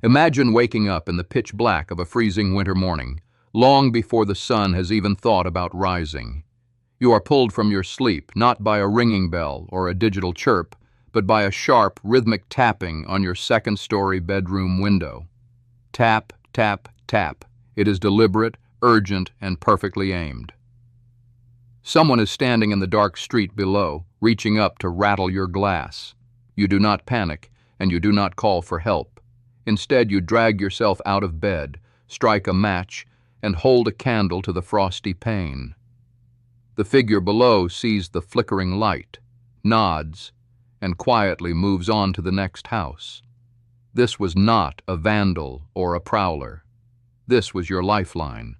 Imagine waking up in the pitch black of a freezing winter morning, long before the sun has even thought about rising. You are pulled from your sleep not by a ringing bell or a digital chirp, but by a sharp, rhythmic tapping on your second-story bedroom window. Tap, tap, tap. It is deliberate, urgent, and perfectly aimed. Someone is standing in the dark street below, reaching up to rattle your glass. You do not panic, and you do not call for help. Instead, you drag yourself out of bed, strike a match, and hold a candle to the frosty pane. The figure below sees the flickering light, nods, and quietly moves on to the next house. This was not a vandal or a prowler. This was your lifeline.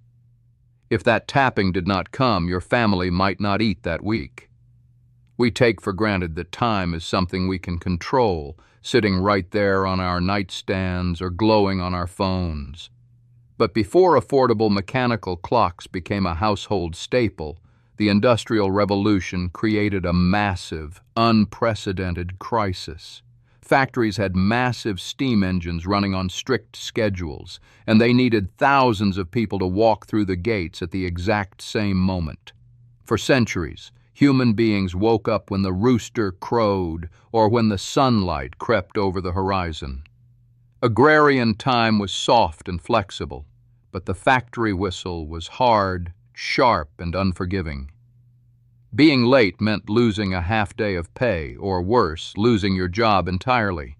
If that tapping did not come, your family might not eat that week. We take for granted that time is something we can control, sitting right there on our nightstands or glowing on our phones. But before affordable mechanical clocks became a household staple, the Industrial Revolution created a massive, unprecedented crisis. Factories had massive steam engines running on strict schedules, and they needed thousands of people to walk through the gates at the exact same moment. For centuries, human beings woke up when the rooster crowed or when the sunlight crept over the horizon. Agrarian time was soft and flexible, but the factory whistle was hard, sharp, and unforgiving. Being late meant losing a half day of pay, or worse, losing your job entirely.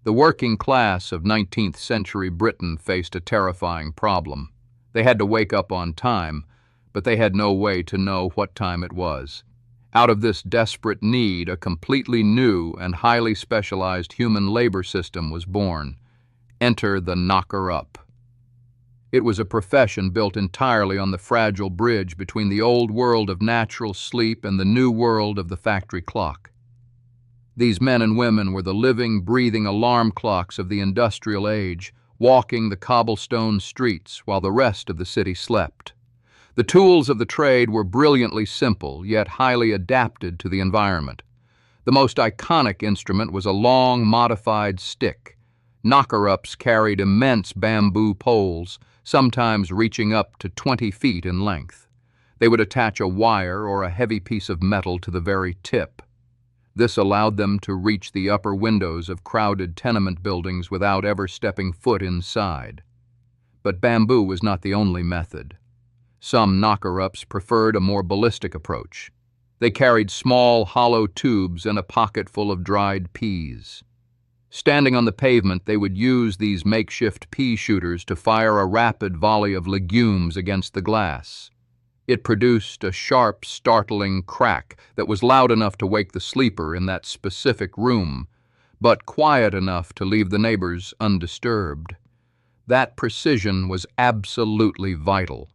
The working class of 19th century Britain faced a terrifying problem. They had to wake up on time, but they had no way to know what time it was. Out of this desperate need, a completely new and highly specialized human labor system was born. Enter the knocker-up. It was a profession built entirely on the fragile bridge between the old world of natural sleep and the new world of the factory clock. These men and women were the living, breathing alarm clocks of the industrial age, walking the cobblestone streets while the rest of the city slept. The tools of the trade were brilliantly simple, yet highly adapted to the environment. The most iconic instrument was a long, modified stick. Knocker-ups carried immense bamboo poles, sometimes reaching up to 20 feet in length. They would attach a wire or a heavy piece of metal to the very tip. This allowed them to reach the upper windows of crowded tenement buildings without ever stepping foot inside. But bamboo was not the only method. Some knocker-ups preferred a more ballistic approach. They carried small, hollow tubes and a pocket full of dried peas. Standing on the pavement, they would use these makeshift pea shooters to fire a rapid volley of legumes against the glass. It produced a sharp, startling crack that was loud enough to wake the sleeper in that specific room, but quiet enough to leave the neighbors undisturbed. That precision was absolutely vital.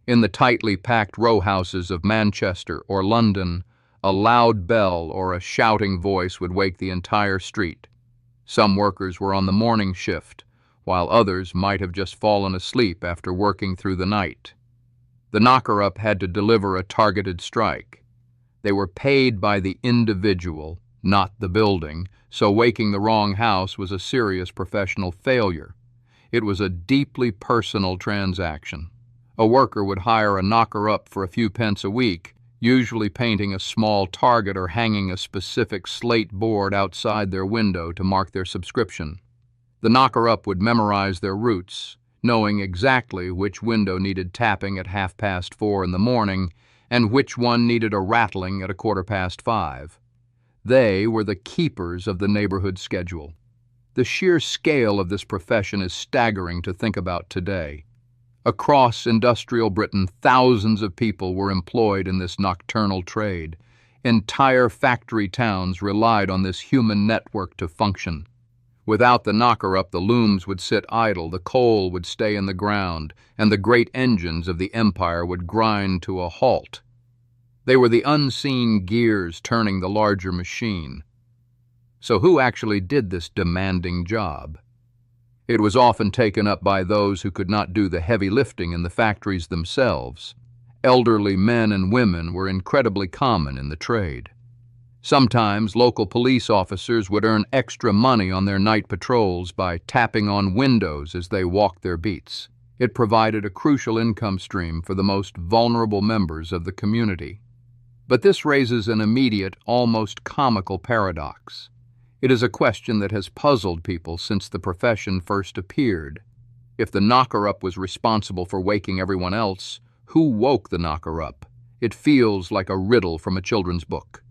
In the tightly packed row houses of Manchester or London, a loud bell or a shouting voice would wake the entire street. Some workers were on the morning shift, while others might have just fallen asleep after working through the night. The knocker-up had to deliver a targeted strike. They were paid by the individual, not the building, so waking the wrong house was a serious professional failure. It was a deeply personal transaction. A worker would hire a knocker-up for a few pence a week, usually painting a small target or hanging a specific slate board outside their window to mark their subscription. The knocker-up would memorize their routes, knowing exactly which window needed tapping at 4:30 in the morning and which one needed a rattling at 5:15. They were the keepers of the neighborhood schedule. The sheer scale of this profession is staggering to think about today. Across industrial Britain, thousands of people were employed in this nocturnal trade. Entire factory towns relied on this human network to function. Without the knocker-up, the looms would sit idle, the coal would stay in the ground, and the great engines of the empire would grind to a halt. They were the unseen gears turning the larger machine. So who actually did this demanding job? It was often taken up by those who could not do the heavy lifting in the factories themselves. Elderly men and women were incredibly common in the trade. Sometimes local police officers would earn extra money on their night patrols by tapping on windows as they walked their beats. It provided a crucial income stream for the most vulnerable members of the community. But this raises an immediate, almost comical paradox. It is a question that has puzzled people since the profession first appeared. If the knocker-up was responsible for waking everyone else, who woke the knocker-up? It feels like a riddle from a children's book.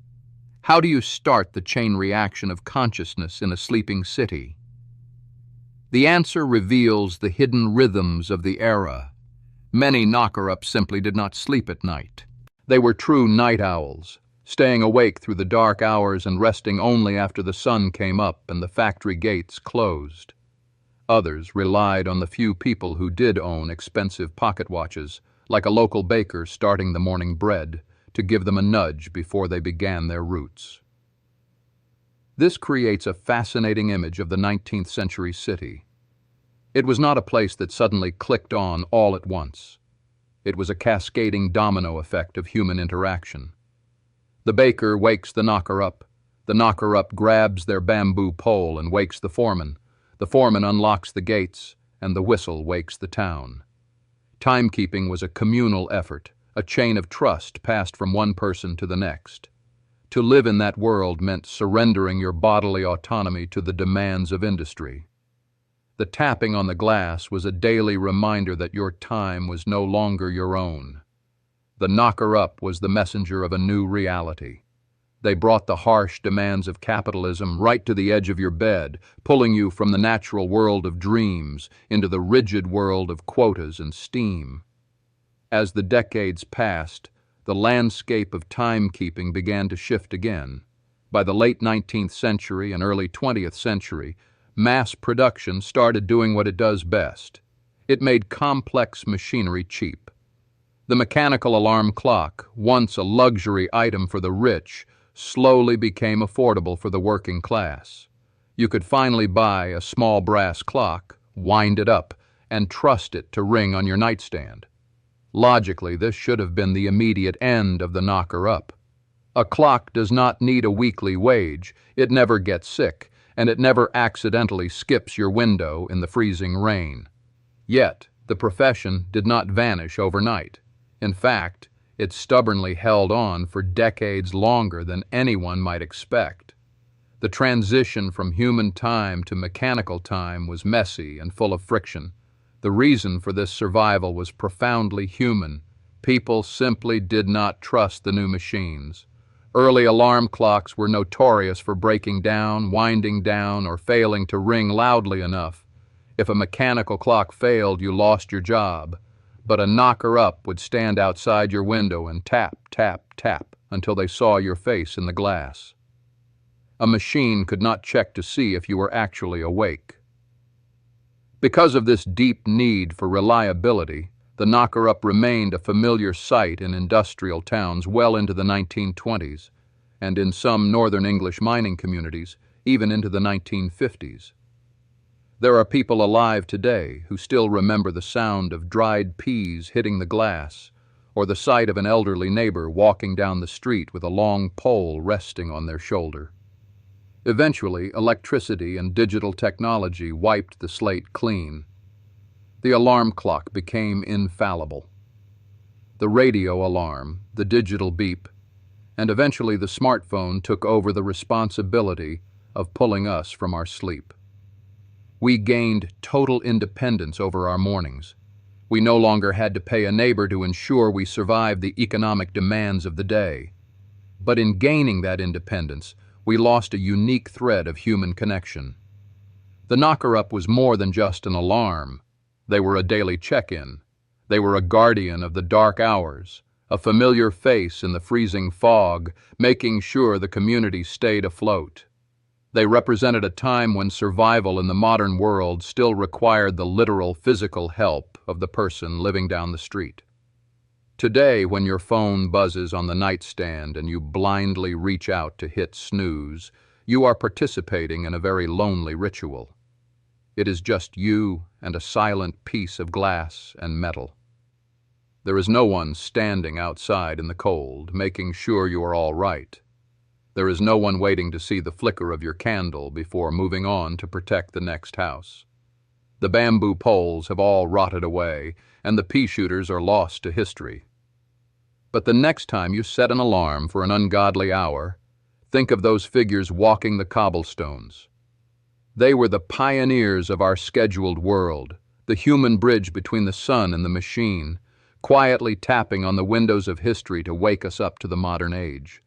How do you start the chain reaction of consciousness in a sleeping city? The answer reveals the hidden rhythms of the era. Many knocker-ups simply did not sleep at night. They were true night owls, staying awake through the dark hours and resting only after the sun came up and the factory gates closed. Others relied on the few people who did own expensive pocket watches, like a local baker starting the morning bread, to give them a nudge before they began their routes. This creates a fascinating image of the 19th century city. It was not a place that suddenly clicked on all at once. It was a cascading domino effect of human interaction. The baker wakes the knocker-up grabs their bamboo pole and wakes the foreman unlocks the gates, and the whistle wakes the town. Timekeeping was a communal effort, a chain of trust passed from one person to the next. To live in that world meant surrendering your bodily autonomy to the demands of industry. The tapping on the glass was a daily reminder that your time was no longer your own. The knocker-up was the messenger of a new reality. They brought the harsh demands of capitalism right to the edge of your bed, pulling you from the natural world of dreams into the rigid world of quotas and steam. As the decades passed, the landscape of timekeeping began to shift again. By the late 19th century and early 20th century, mass production started doing what it does best. It made complex machinery cheap. The mechanical alarm clock, once a luxury item for the rich, slowly became affordable for the working class. You could finally buy a small brass clock, wind it up, and trust it to ring on your nightstand. Logically, this should have been the immediate end of the knocker-up. A clock does not need a weekly wage, it never gets sick, and it never accidentally skips your window in the freezing rain. Yet, the profession did not vanish overnight. In fact, it stubbornly held on for decades longer than anyone might expect. The transition from human time to mechanical time was messy and full of friction. The reason for this survival was profoundly human. People simply did not trust the new machines. Early alarm clocks were notorious for breaking down, winding down, or failing to ring loudly enough. If a mechanical clock failed, you lost your job. But a knocker-up would stand outside your window and tap, tap, tap until they saw your face in the glass. A machine could not check to see if you were actually awake. Because of this deep need for reliability, the knocker-up remained a familiar sight in industrial towns well into the 1920s, and in some northern English mining communities, even into the 1950s. There are people alive today who still remember the sound of dried peas hitting the glass, or the sight of an elderly neighbor walking down the street with a long pole resting on their shoulder. Eventually, electricity and digital technology wiped the slate clean. The alarm clock became infallible. The radio alarm, the digital beep, and eventually the smartphone took over the responsibility of pulling us from our sleep. We gained total independence over our mornings. We no longer had to pay a neighbor to ensure we survived the economic demands of the day. But in gaining that independence, we lost a unique thread of human connection. The knocker-up was more than just an alarm. They were a daily check-in. They were a guardian of the dark hours, a familiar face in the freezing fog, making sure the community stayed afloat. They represented a time when survival in the modern world still required the literal physical help of the person living down the street. Today, when your phone buzzes on the nightstand and you blindly reach out to hit snooze, you are participating in a very lonely ritual. It is just you and a silent piece of glass and metal. There is no one standing outside in the cold, making sure you are all right. There is no one waiting to see the flicker of your candle before moving on to protect the next house. The bamboo poles have all rotted away, and the pea shooters are lost to history. But the next time you set an alarm for an ungodly hour, think of those figures walking the cobblestones. They were the pioneers of our scheduled world, the human bridge between the sun and the machine, quietly tapping on the windows of history to wake us up to the modern age.